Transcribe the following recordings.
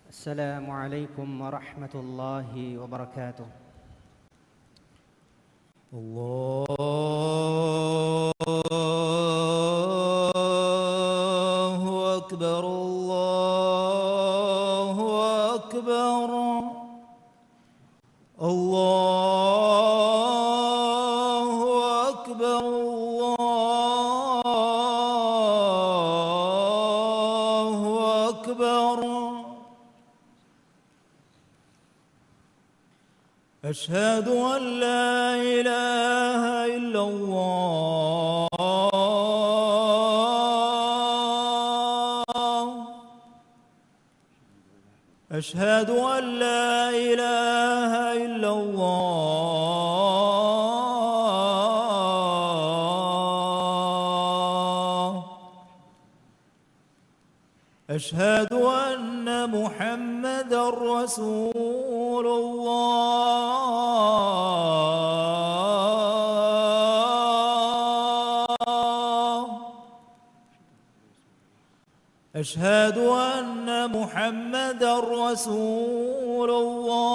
السلام عليكم ورحمة الله وبركاته. الله أكبر الله أكبر الله أكبر الله أكبر. أشهد أن لا إله إلا الله أشهد أن لا إله إلا الله أشهد أن محمدًا رسول الله أشهد أن محمدًا رسول الله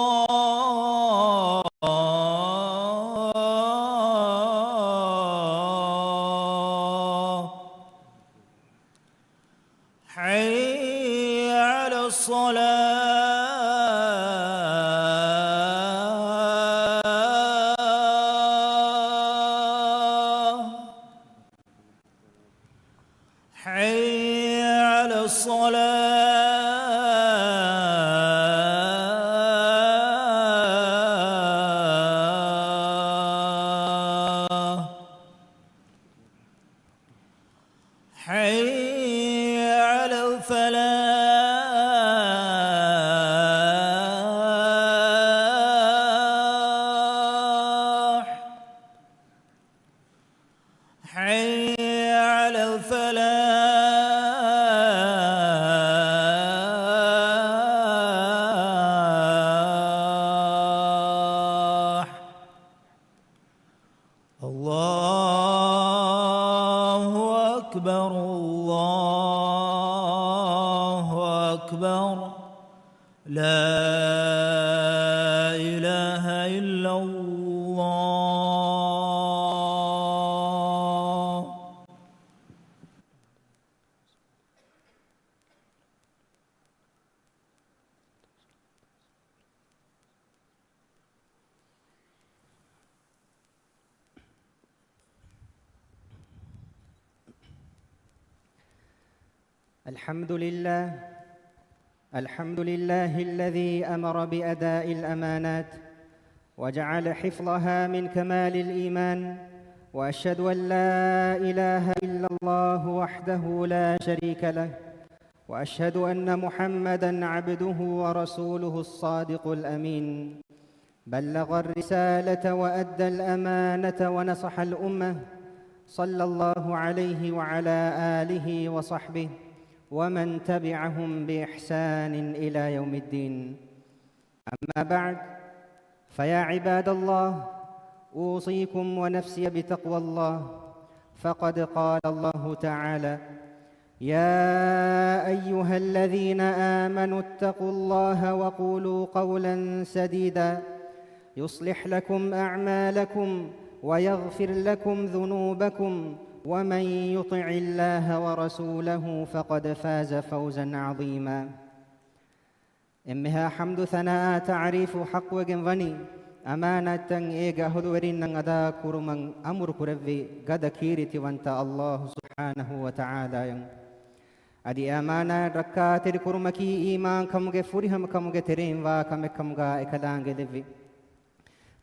حي على الصلاة حي على الصلاة حي على الفلاح حي على الفلاح. الله أكبر الله أكبر لا إله إلا الله. الحمد لله الذي أمر بأداء الأمانات وجعل حفظها من كمال الإيمان، وأشهد أن لا إله إلا الله وحده لا شريك له، وأشهد أن محمدًا عبده ورسوله الصادق الأمين. بلغ الرسالة وأدى الأمانة ونصح الأمة، صلى الله عليه وعلى آله وصحبه ومن تبعهم بإحسان إلى يوم الدين. أما بعد، فيا عباد الله، أوصيكم ونفسي بتقوى الله، فقد قال الله تعالى: يا أيها الذين آمنوا اتقوا الله وقولوا قولا سديدا يصلح لكم أعمالكم ويغفر لكم ذنوبكم، ومن يطع الله ورسوله فقد فاز فوزا عظيما. إمها حمد ثناء تعريف حق وجنغني أمانة إيجا هدورين أدا كرمن أمر كربي قد كيرتي وانت الله سبحانه وتعالى. أدي أمانة ركات كرمكي إيمان كمجة فريهم كمجة ترين وكمجة إكلان جدبي.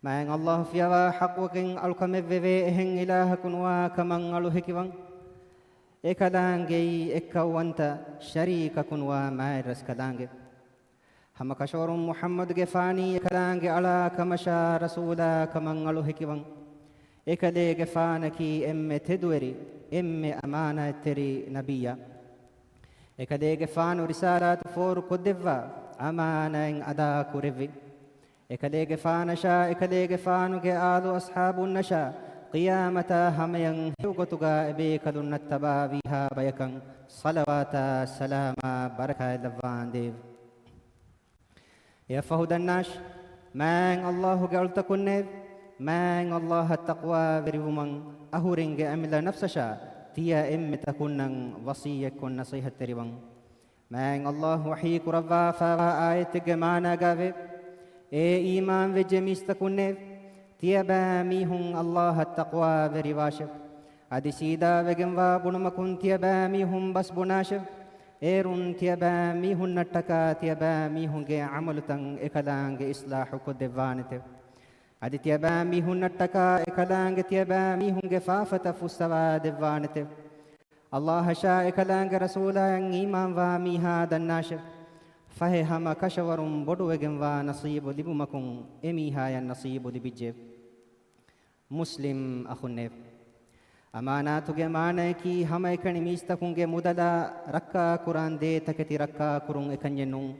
ما إن الله فيها حق وكن ألقم بفيهن إله كنوا كمن ألوهكوان إكلانجي إكوانتا شريك كنوا ما يرس كلانجي هم كشور محمد جفاني إكلانجي على كمشا رسولا كمن ألوهكوان إكلي جفانكي إم تدوري إم أمانة تري نبيا إكلي جفان رسالة فور كدفا أمانة أدا كورفي إكليك فانشا إكليك فانك آذو أصحاب النشا قيامة همين حوقتك بيك دون التبا بها بيكا صلوات سلام بركة لفان ديف. يفهدناش من الله قلت كنف من الله التقوى بريومن أهورنج أملا نفسشا تيا إم تكون وصية كن نصيحة تريوان من الله وحيك ربا فا آية جمانا قابي إيمان وجميس تكنف تيا باميهم الله التقوى بريواشف أدي سيدا وجنوا بنمكن تيا باميهم بس بناشف إيرون تيا باميهم نتكا تيا باميهم جي عملتن إكلانج إصلاح كدوانته أدي تيا باميهم نتكا إكلانج تيا باميهم جفافة فسوا دوانته الله شاء إكلانج رسولا إيمان واميها دناشف فهي هما كشورم بدو وجنوا نصيب لبمكن إميها النصيب لبجيب مسلم أخنف أماناتك مانكي هم إكني ميستكونج مدلا ركّا قرآن دي تكتي ركّا قرون إكنينون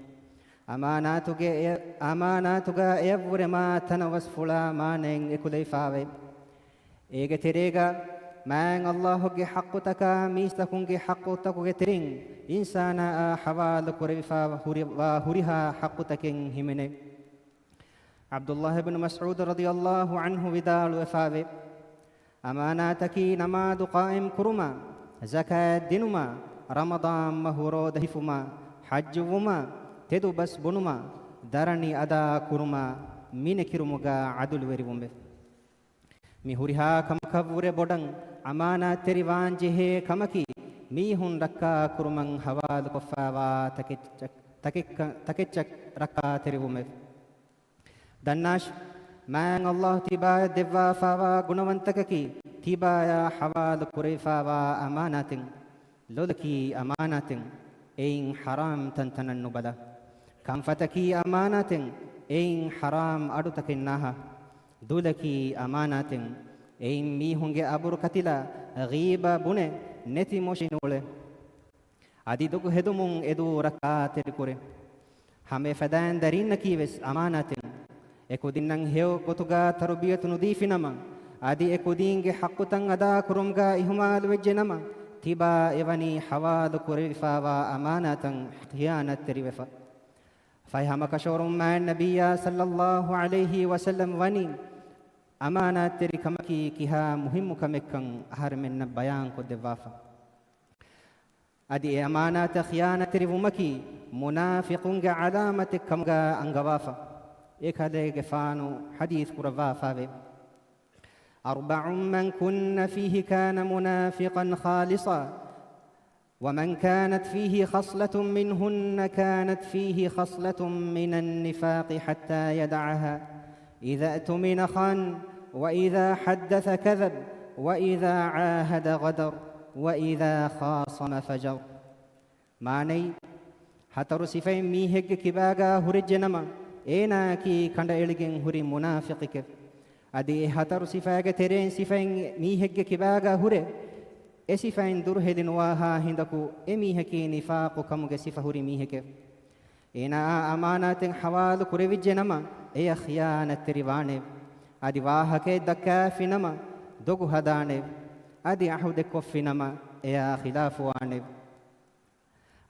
أماناتك يبور ما تنوس فلا مانين إكولي فاوي إيجا تريغا من الله جي حق تكا ميستكونج حق تكو ترين إنسانا حوال قريفا وهوريها حق تكين همني عبد الله بن مسعود رضي الله عنه بدال وفاوي أماناتكي نماد قائم كرما زكاة دينما رمضان مهورو دهفما حج وما تدو بس بنما درني أدا كرما مين كرمغا عدل وريبومبه ميهوريها كم كبور بودن أمانة تريوان جه كمكي ميهون ركّا كرمن حوال كفاوا تكتشك ركّا تريبومبه دناش من الله تبا دوا فاوا غنوانتككي تبا يا حوال كريفاوا أمانات لولكي أمانات إن حرام تنتنن بلا كم فتكي أمانات إن حرام أدتكناها دولكي أمانات إن ميهونج أبور كتلا غيبا بني نتي موشينوله أدي دوك هدومون إدو ركعات الكوري همه فدان دارين كيوس أمانات ekudinnan heo gotuga tarbiyatu nudifinama adi ekudinge haqqutang ada kurumga ihmal wejjenama tiba evani hawad kurifawa amanatan khiyanat terivefa fayhama kashorum man nabiyya sallallahu alayhi wasallam wani amanat teri kamaki kiha muhimmu kamekkan har menna bayan ko devafa adi amanat khiyanat terivumaki munafiqunga alamat kamga angawafa एक हदे गफानो हदीस कुरवा फावे أربع من كن فيه كان منافقا خالصا ومن كانت فيه خصلة منهن كانت فيه خصلة من النفاق حتى يدعها إذا اؤتمن خان وإذا حدث كذب وإذا عاهد غدر وإذا خاصم فجر معني هتر صفين ميهج كباغا هرجنما ඒනා කී කඬ එළිගෙන් හුරි මුනාෆිකික අදී හතරු සිෆාගේ තෙරෙන් සිෆෙන් මීහෙක්ගේ කිබාගා හුරේ ඒ සිෆෙන් දුර හෙදිනවාහා හිඳකු එමීහකී නිෆාකු කමුගේ සිෆ හුරි මීහෙක ඒනා අමානාතෙන් හවාලු කුරෙවිජ්ජේ නම එය ඛියානත් රිවානේ අදී වාහකේ දක්කාෆි නම දොගු හදානේ අදී අහුදෙ කොෆි නම එයා ඛිලාෆු වානේ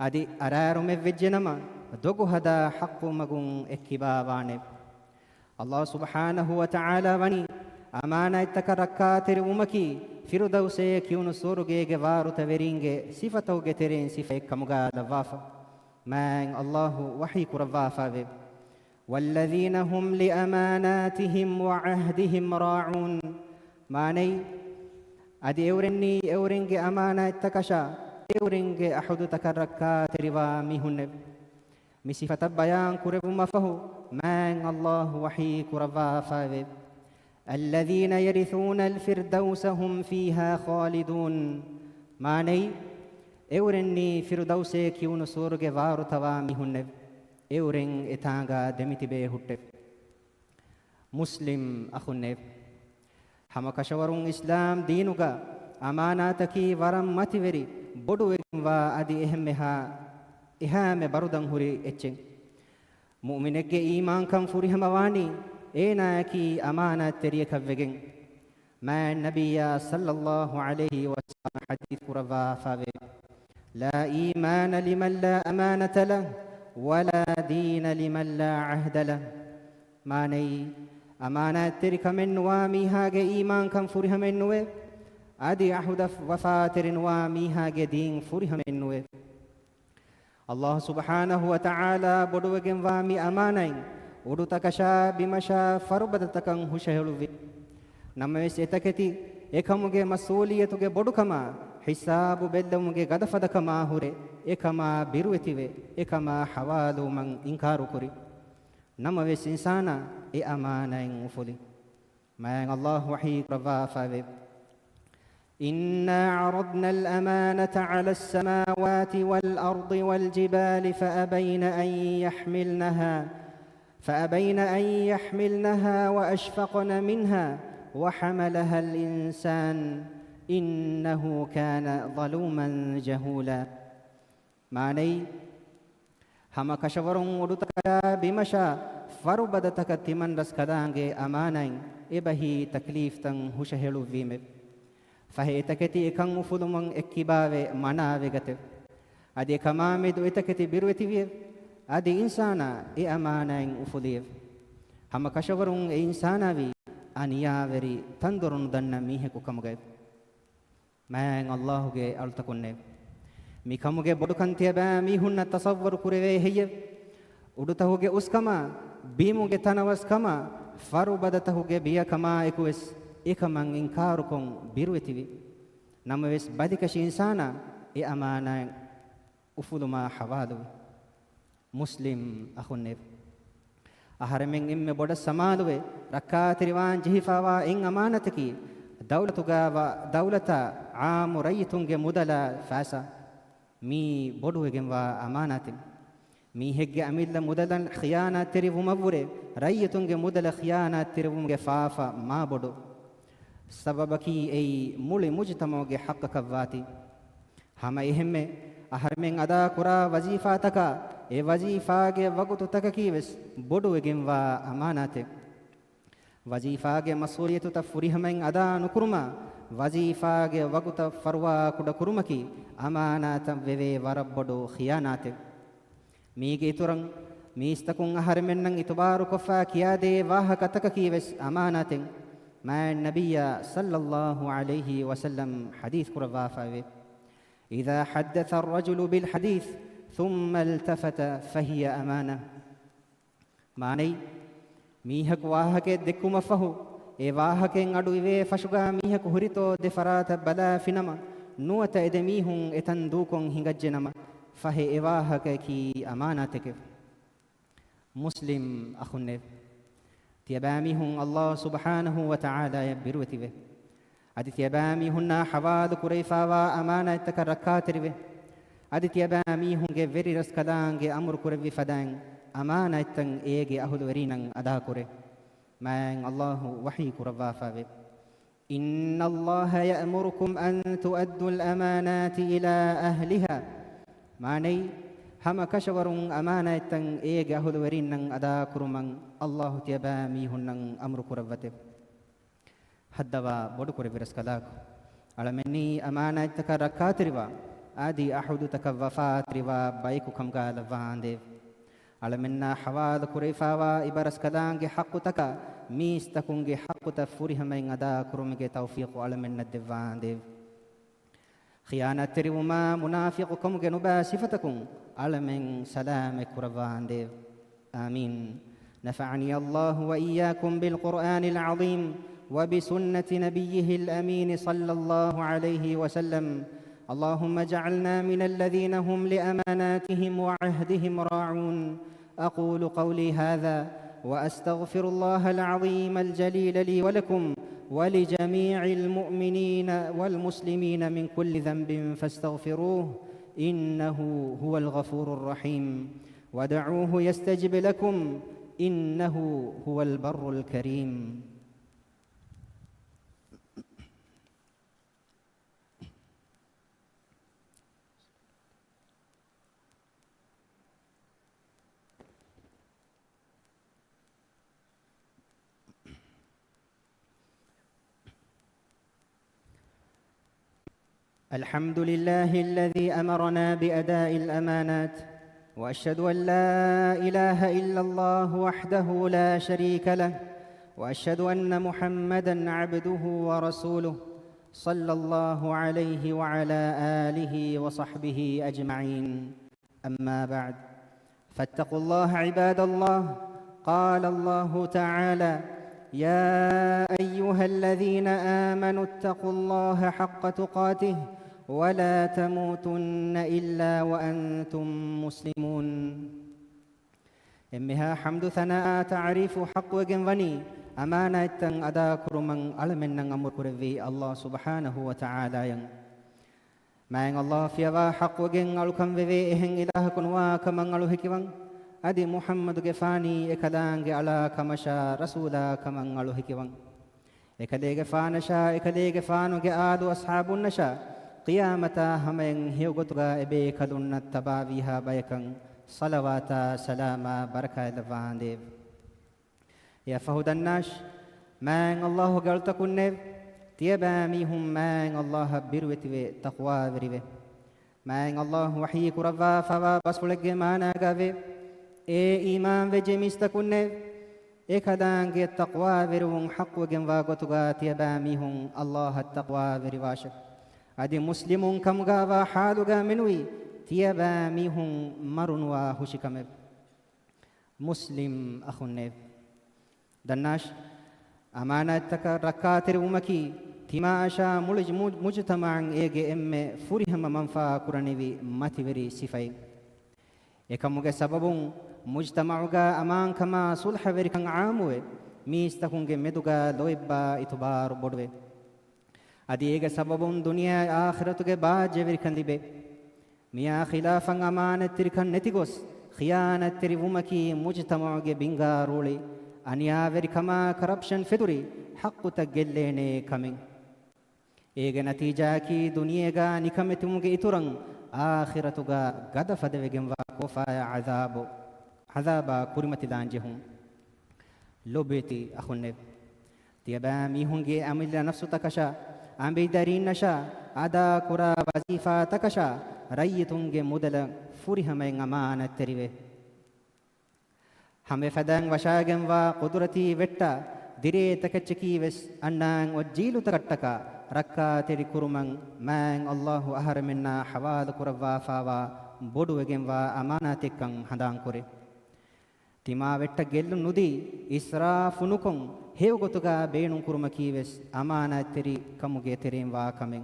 අදී අරාරුමෙ වෙජ්ජේ නම دوغو هذا حق مغون اكبابانه الله سبحانه وتعالى وني امانه تكركات رمكي فردوسه كيون سورغه غوارو تورينگه صفاتوگه ترين صفه كمغا دوافا من الله وحي كرفافا والذين هم لاماناتهم وعهدهم راعون ماني ادي اورني اورنگه امانه تكشا اورنگه احد تكركات روا ميهن مسيفة بيان كرب مفه من الله وحي كربا فاذب الذين يرثون الفردوس هم فيها خالدون ماني اورني فردوس كيون سورغ وارو توامي هنب اورن اتانغا دمتي بي هټ مسلم اخنب هم كشورون اسلام دينوغا اماناتكي ورم متوري بدو وا ادي اهمها إهام بردن هوري إتشين مؤمنك إيمان كم فوري همواني إينا كي أمانة تريك فجن ما النبي صلى الله عليه وسلم حديث رفا فاوي لا إيمان لمن لا أمانة له ولا دين لمن لا عهد له. ماني أمانة ترك من واميها إيمان كم فرها منه أدي أحد وفاتر واميها دين فرها منه. الله سبحانه وتعالى بدوغن وامي أمانين ودتكشا بمشا فربدتكن هشهلوي نمس إتكتي එකමුගේ මසූලියතුගේ බොඩුකම හිසාබු බෙල්ලමුගේ ගදෆදකම හුරේ එකම බිරුවෙතිවේ එකම හවාලු මං ඉන්කාරු කුරි නම වෙස් ඉන්සානා ඒ අමානයින් උෆුලි මයන් අල්ලාහ් වහී ප්‍රවාෆාවේ إنا عرضنا الأمانة على السماوات والأرض والجبال فأبين أن يحملنها وأشفقن منها وحملها الإنسان إنه كان ظلوما جهولا. معني هم كشورون ودتكا بمشا فربدتك تمن رسكدانجي أمانين إبهي تكليف تن هشهلو فيمب فهي تكتي كان مفلمن اكباوي مناوي غتب ادي كمامد وتكتي بيروتي في ادي انسانا اي امانين افليف هم كشورون انسانا في අනියාවරි තන්දරුන් දන්න මීහෙකු කමුගේ මෑන් අල්ලාහුගේ අල්තකුන්නේ මී කමුගේ බොඩු කන්තිය බෑ මීහුන්න තසව්වරු කුරවේ හෙය උඩතහුගේ උස්කම බීමුගේ තනවස්කම ෆරුබදතහුගේ බියකම එකුස් එකමන් ඉන්කාරුකොන් බිරුවෙතිවි නම වෙස් බදිකෂි ඉන්සානා ඒ අමානයන් උෆුලුමා හවාදු මුස්ලිම් අහුන්නේ අහරමෙන් ඉම්මෙ බොඩ සමාලුවේ රක්කාතිරිවාන් ජිහිෆාවා ඉන් අමානතකි දෞලත ආමු රයිතුන්ගේ මුදල ෆාසා මී බොඩුවෙගෙන්වා අමානතින් මී හෙග්ගේ අමිල්ල මුදලන් ඛියානත් තිරිවුමවුරේ රයිතුන්ගේ මුදල ඛියානත් තිරිවුම්ගේ ෆාෆා මා බොඩු සබබකි ඒ මුලි මුජ්තමෝගේ හක්කකවාති හැම එහෙම්මේ අහරමෙන් අදා කුරා වජීෆාතක ඒ වජීෆාගේ වගුතු තක කීවස් බොඩුවෙගෙන් වා අමානතේ වජීෆාගේ මසූලියතු තෆුරිහමෙන් අදා නුකුරුම වජීෆාගේ වගුත ෆර්වා කුඩ කුරුමකි අමානතම් වෙවේ වරබ්බඩු ඛියානතේ මීගේ තුරන් මීස්තකුන් අහරමෙන් ඉතුබාරු කොෆා කියාදේ වාහකතක කීවස් අමානතෙන් මා නබිය සල්ලල්ලාහු අලයිහි වසල්ලම් හදීස් කුරවාෆාවේ إذا حدث الرجل بالحديث ثم التفت فهي أمانة. معني ميهك واهك دكما فهو إيه واهك عدو إيه فشجع ميهك هريتو دفرات بلا فينما نوت إدميهم إتندوكم هنجنما فهي إيه واهك كي أمانتك. مسلم أخنّي تيباميهم الله سبحانه وتعالى يبروتي به أدي تيبامي هنا حواد كريفا وأمانة تكركاتري أدي تيبامي هنجي فري رسكدانجي أمر كربي فدان أمانة تن إيجي أهل ورينن أدا كري ما الله وحي كربا فاوي إن الله يأمركم أن تؤدوا الأمانات إلى أهلها معني هم كشورون أمانة تن إيجي أهل ورينن أدا كرمن الله تيبامي هنن أمر كربته حدوا بدو كوري برسكداك على مني أمانة تكركاتريوا آدي أحد تكوفات روا بايكو كم قال فاندي على منا حواد كوري فاوا إبرسكدانجي حق تكا ميس تكونجي حق تفوري همين أدا كرومجي توفيق على منا الدفاندي خيانة تريوما منافق كم جنوبا صفتكم على من سلام كرفاندي آمين نفعني الله وإياكم بالقرآن العظيم وبسنة نبيه الأمين صلى الله عليه وسلم اللهم اجعلنا من الذين هم لأماناتهم وعهدهم راعون أقول قولي هذا وأستغفر الله العظيم الجليل لي ولكم ولجميع المؤمنين والمسلمين من كل ذنب فاستغفروه إنه هو الغفور الرحيم ودعوه يستجب لكم إنه هو البر الكريم الحمد لله الذي أمرنا بأداء الأمانات وأشهد أن لا إله إلا الله وحده لا شريك له وأشهد أن محمدًا عبده ورسوله صلى الله عليه وعلى آله وصحبه أجمعين. أما بعد، فاتقوا الله عباد الله. قال الله تعالى: يا أيها الذين آمنوا اتقوا الله حق تقاته ولا تموتن إلا وأنتم مسلمون. إمها حمد ثناء تعريف حق وجنوني أمانة أدا كرمن علمنا أمر كربي الله سبحانه وتعالى ما الله في حق وجن ألكم في إهن إله كنوا كمن ألوه كمان أدي محمد جفاني إكلان على كمشا رسولا كمن ألوه كمان إكلي جفانشا إكلي جفانو جآدو أصحاب النشا قيامتا همين هيوغتغا إبي كدون التبابيها بيكن صلواتا سلاما بركة لفانديب يا فهد الناش من الله قال تكون تيباميهم من الله بروتي تقوى بريبه من الله وحي كرفا فوا بسفلك مانا قابي إيمان وجميس تكون إكدانك التقوى برون حق وجنوا قطغا تيباميهم الله التقوى بريواشك أدي مسلمون كم غابا حالغا منوي تيباميهم مرنوا هشكم مسلم أخنف دناش أمانتك ركاتر أمكي تماشا ملج مجتمع إيجي إم فريهم منفا كرنبي ماتبري سفاي إكموجا سببون مجتمعوجا أمان كما صلح بريكان عاموه ميستكونجا مدوجا لويبا إتبار بودوه أدي إيجا سببون دنيا آخرتوجا باجي بريكان ديبه ميا خلافا أمانة تريكان نتيجوس خيانة تريومكي مجتمعوجا بينغا رولي أنيا كما corruption فدوري حق تجلّيني كمين إيجا نتيجة كي دنيا جا نكمتموج إتورن آخرة جا قد فدوجن وكوفا عذاب كريمة دانجهم لوبيتي أخوني تيابا ميهونجي أميل نفسه تكشا أم بيدارين نشا أدا كرا وظيفة تكشا ريتونجي مودل فريهم أمانة تريبه हमें फदांग वशागं वा कुदरती वेट्टा दिरे तकच्चकी वेस अन्नांग वज्जीलु तकट्टका रक्का तेरी कुरुमंग मैंग अल्लाह अहर मिन्ना हवाल कुरवा फावा बोडु वेगें वा अमानातिकं हदांग कुरे तिमा वेट्टा गेल्लु नुदी इस्राफुनुकों हेवगोतुगा बेणु कुरुमकी वेस अमाना तेरी कमुगे तेरें वा कमें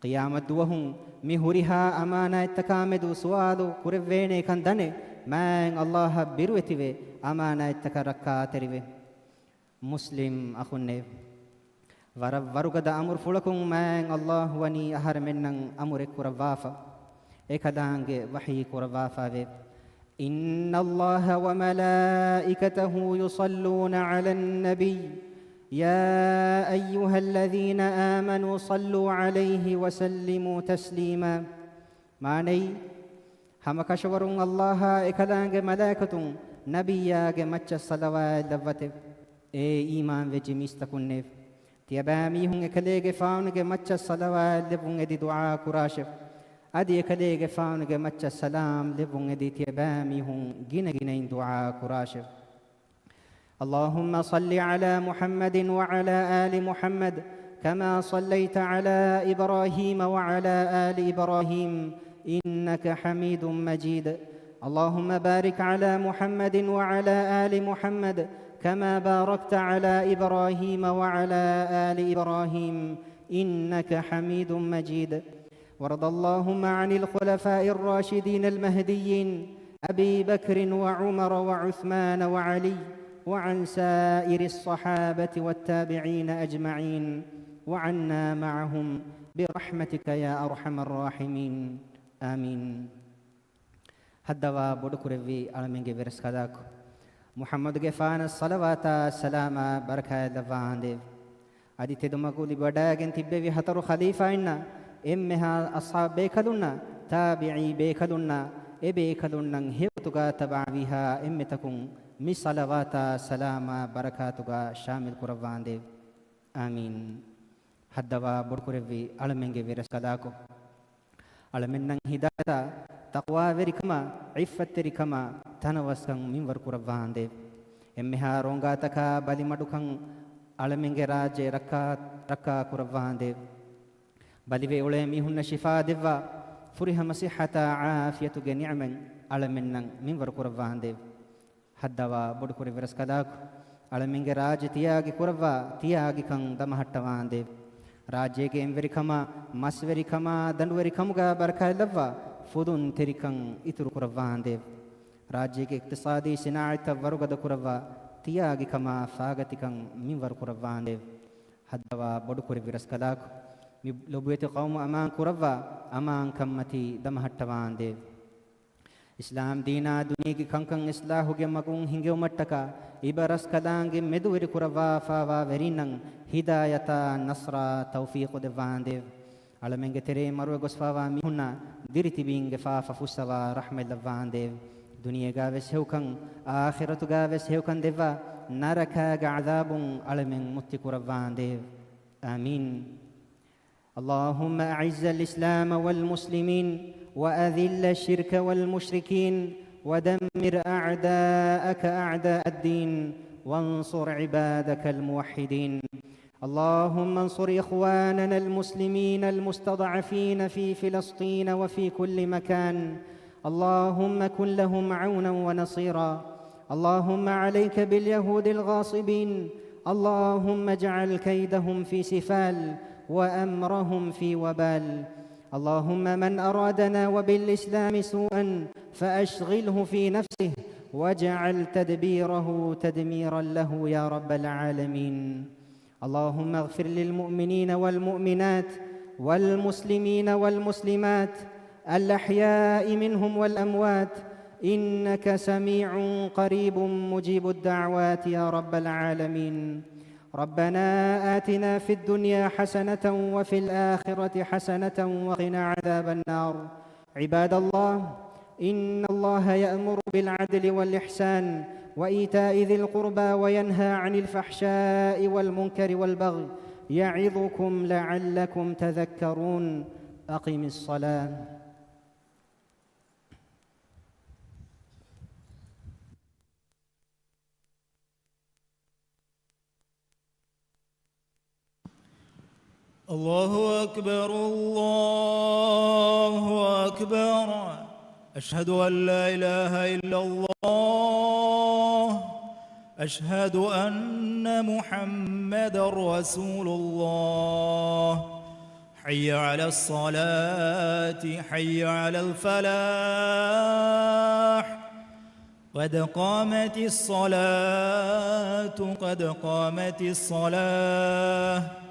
क़ियामत दुवहुं मिहुरिहा अमाना तकामेदु सुआलु कुरेवेने कंदने मैं अल्लाह बिरुएतिवे अमाना तकरक्का तेरिवे मुस्लिम अखुन्ने वरुगद अमुर फुलकुं मैं अल्लाह वनी अहर मिन्नं अमुर कुरवाफा एकदांगे वही कुरवाफा वे इन्न अल्लाह व मलाइकतहु युसल्लून अलन नबी या अय्युहल्लज़ीना आमनू सल्लू अलैहि व सल्लिमू तस्लीमा माने हम कशवरुं अल्लाह एकदांगे मलाइकतुं नबियागे मच्चा सलवा लवते ए ईमान वे जिमिस्तकुन्ने तियबामी हुं एकलेगे फाउनगे मच्चा सलवा लवुं एदि दुआ कुराशफ अदि एकलेगे फाउनगे मच्चा सलाम लवुं एदि तियबामी हुं गिने गिने दुआ कुराशफ اللهم صل على محمد وعلى آل محمد كما صليت على إبراهيم وعلى آل إبراهيم إنك حميد مجيد اللهم بارك على محمد وعلى آل محمد كما باركت على إبراهيم وعلى آل إبراهيم إنك حميد مجيد وارض اللهم عن الخلفاء الراشدين المهديين أبي بكر وعمر وعثمان وعلي وعن سائر الصحابة والتابعين أجمعين وعنا معهم برحمتك يا أرحم الراحمين آمين. هدوا بدكوري علمينجي برسكاداك محمد جفان الصلوات السلام بركة دفاندي أدي تدمقولي بداعن تبي هترو خليفة إننا إمها أصحاب بيكلونا تابعي بيكلونا إبيكلونا هيوتوغا تبعيها إمتكم مي صلوات السلام بركاتوغا شامل كرفاندي آمين. هدوا بدكوري علمينجي برسكاداكو علمنا هداية taqwa verikama iffat terikama tanawaskan minwar kurawande emmeha rongataka balimadukan alamenge rajye rakka kurawande balive ule mihunna shifa devva furiha masihata aafiyatuge ni'man alamennan minwar kurawande haddawa bodu kuri veras kadaku alamenge rajye tiyagi kurawwa tiyagi kan damahattawande rajyege enverikama masverikama danduverikamuga barakaillavva fudun terikan ituru kurawande rajyege iqtisadi sinaata warugada kurawwa tiyagi kama fagatikan minwar kurawande haddawa bodu kuri veras kadaku mi lobuete qawmu aman kurawwa aman kammati damahattawande islam dina duniyagi kankan islahu magun hingew mattaka ibaras kadange meduveri kurawwa fawa verinan hidayata nasra tawfiq devande alamenge tere marwe gosfawa mihunna diriti binge fafa fusawa rahmel lavande duniyaga wesheukan akhiratuga wesheukan deva naraka ga adabun alamen mutti kurawande amin اللهم أعز الإسلام والمسلمين وأذل الشرك والمشركين ودمر أعداءك أعداء الدين وانصر عبادك الموحدين اللهم انصر إخواننا المسلمين المستضعفين في فلسطين وفي كل مكان اللهم كن لهم عونا ونصيرا اللهم عليك باليهود الغاصبين اللهم اجعل كيدهم في سفال وأمرهم في وبال اللهم من أرادنا وبالإسلام سوءا فأشغله في نفسه واجعل تدبيره تدميرا له يا رب العالمين اللهم اغفر للمؤمنين والمؤمنات والمسلمين والمسلمات الأحياء منهم والأموات إنك سميع قريب مجيب الدعوات يا رب العالمين ربنا آتنا في الدنيا حسنة وفي الآخرة حسنة وقنا عذاب النار عباد الله إن الله يأمر بالعدل والإحسان وإيتاء ذي القربى وينهى عن الفحشاء والمنكر والبغي يعظكم لعلكم تذكرون أقم الصلاة الله أكبر الله أكبر أشهد أن لا إله إلا الله أشهد أن محمدًا رسول الله حي على الصلاة حي على الفلاح قد قامت الصلاة قد قامت الصلاة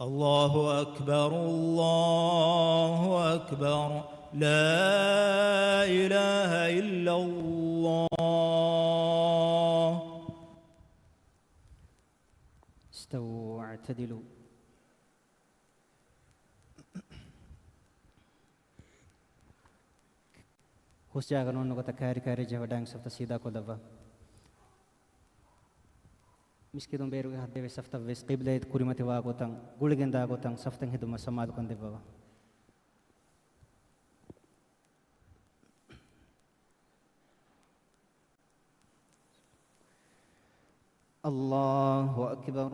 الله أكبر الله أكبر لا إله إلا الله استووا واعتدلوا Husjagan onno kata kari jawdang safta sida ko dava miskidon beru hadde safta ves qibla kurimati wa gotang gulgenda gotang saftang hiduma samad kon deva Allahu akbar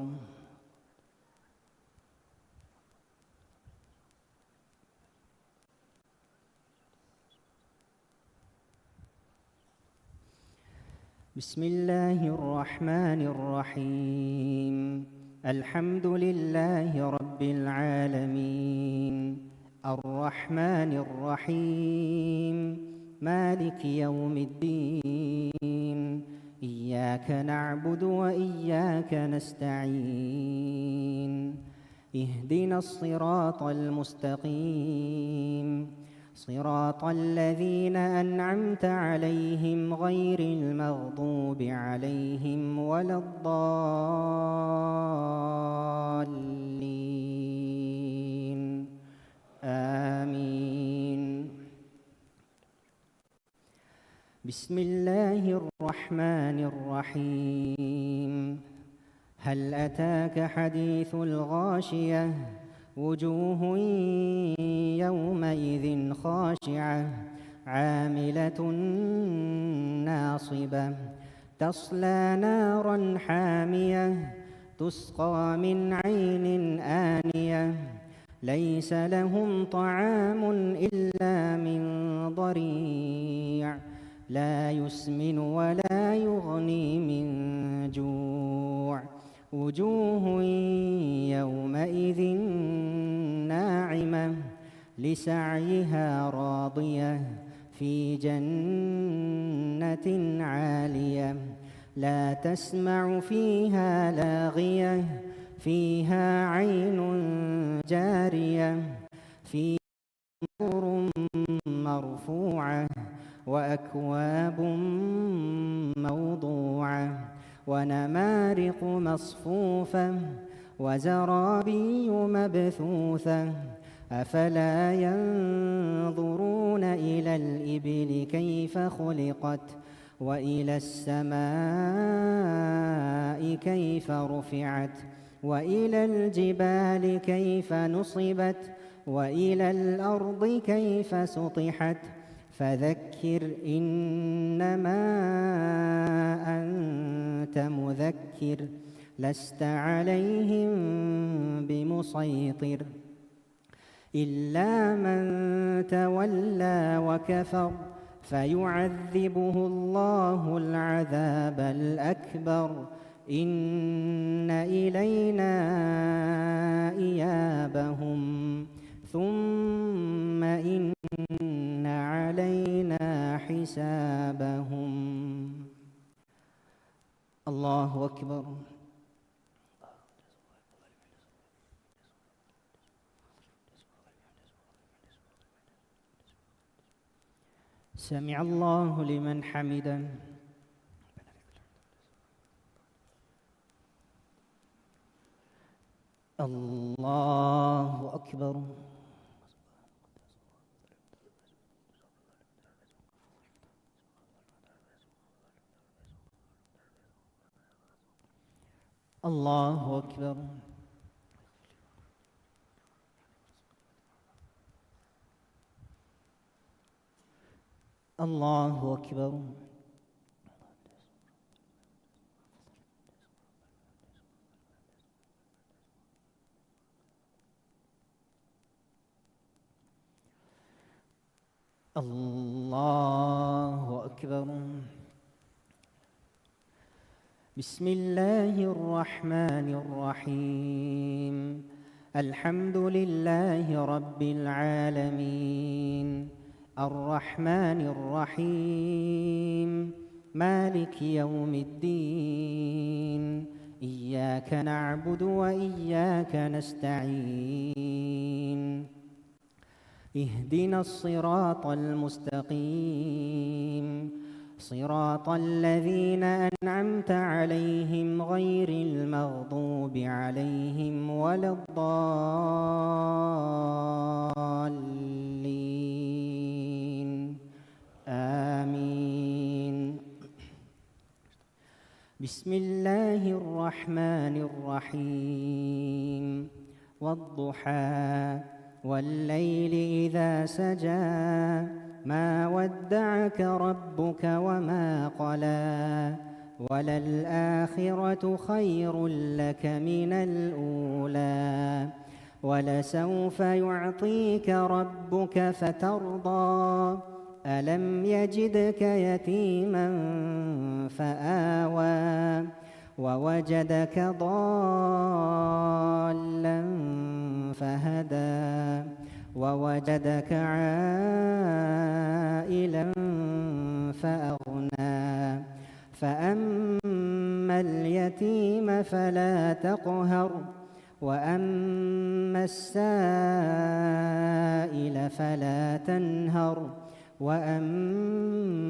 بسم الله الرحمن الرحيم الحمد لله رب العالمين الرحمن الرحيم مالك يوم الدين إياك نعبد وإياك نستعين اهدنا الصراط المستقيم صراط الذين أنعمت عليهم غير المغضوب عليهم ولا الضالين آمين بسم الله الرحمن الرحيم هل أتاك حديث الغاشية وجوه يومئذ خاشعة عاملة ناصبة تصلى نارا حامية تسقى من عين آنية ليس لهم طعام إلا من ضريع لا يسمن ولا يغني من جوع وجوه يومئذ ناعمة لسعيها راضية في جنة عالية لا تسمع فيها لاغية فيها عين جارية فيها سرر مرفوعة وأكواب موضوعة ونمارق مصفوفة وزرابي مبثوثة أفلا ينظرون إلى الإبل كيف خلقت وإلى السماء كيف رفعت وإلى الجبال كيف نصبت وإلى الأرض كيف سطحت فذكر إنما أنت مذكر لست عليهم بمسيطر إلا من تولى وكفر فيعذبه الله العذاب الأكبر إن إلينا إيابهم ثم إن علينا حسابهم. الله أكبر. سمع الله لمن حمده. الله أكبر. الله أكبر. الله أكبر. الله أكبر. بسم الله الرحمن الرحيم. الحمد لله رب العالمين الرحمن الرحيم مالك يوم الدين إياك نعبد وإياك نستعين اهدنا الصراط المستقيم صراط الذين أنعمت عليهم غير المغضوب عليهم ولا الضالين آمين. بسم الله الرحمن الرحيم والضحى والليل إذا سجى ما ودعك ربك وما قلى وللآخرة خير لك من الأولى ولسوف يعطيك ربك فترضى ألم يجدك يتيما فآوى ووجدك ضالا فهدى ووجدك عائلا فأغنى فأما اليتيم فلا تقهر وأما السائل فلا تنهر وأما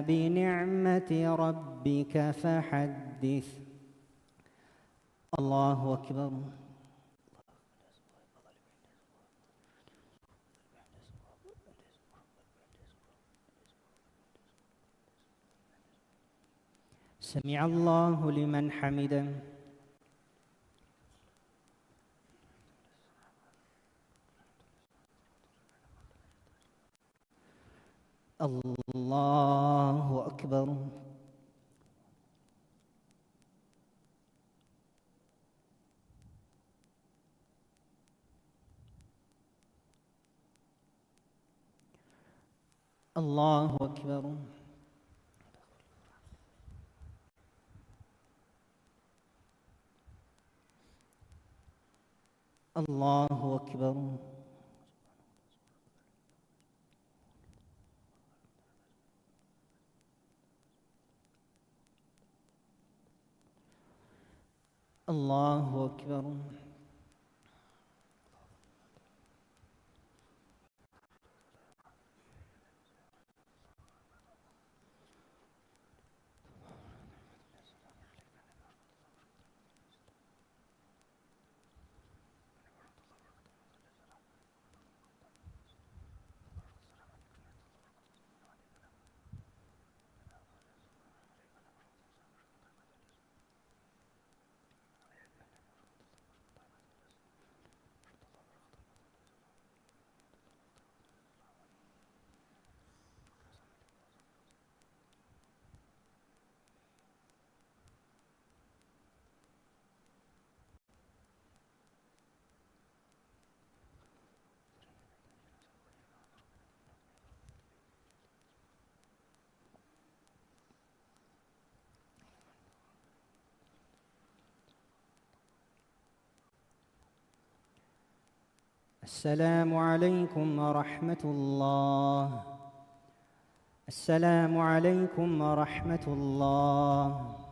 بنعمة ربك فحدث. الله أكبر. سمع الله لمن حمده. الله أكبر. الله أكبر. الله أكبر. الله أكبر. السلام عليكم ورحمة الله. السلام عليكم ورحمة الله.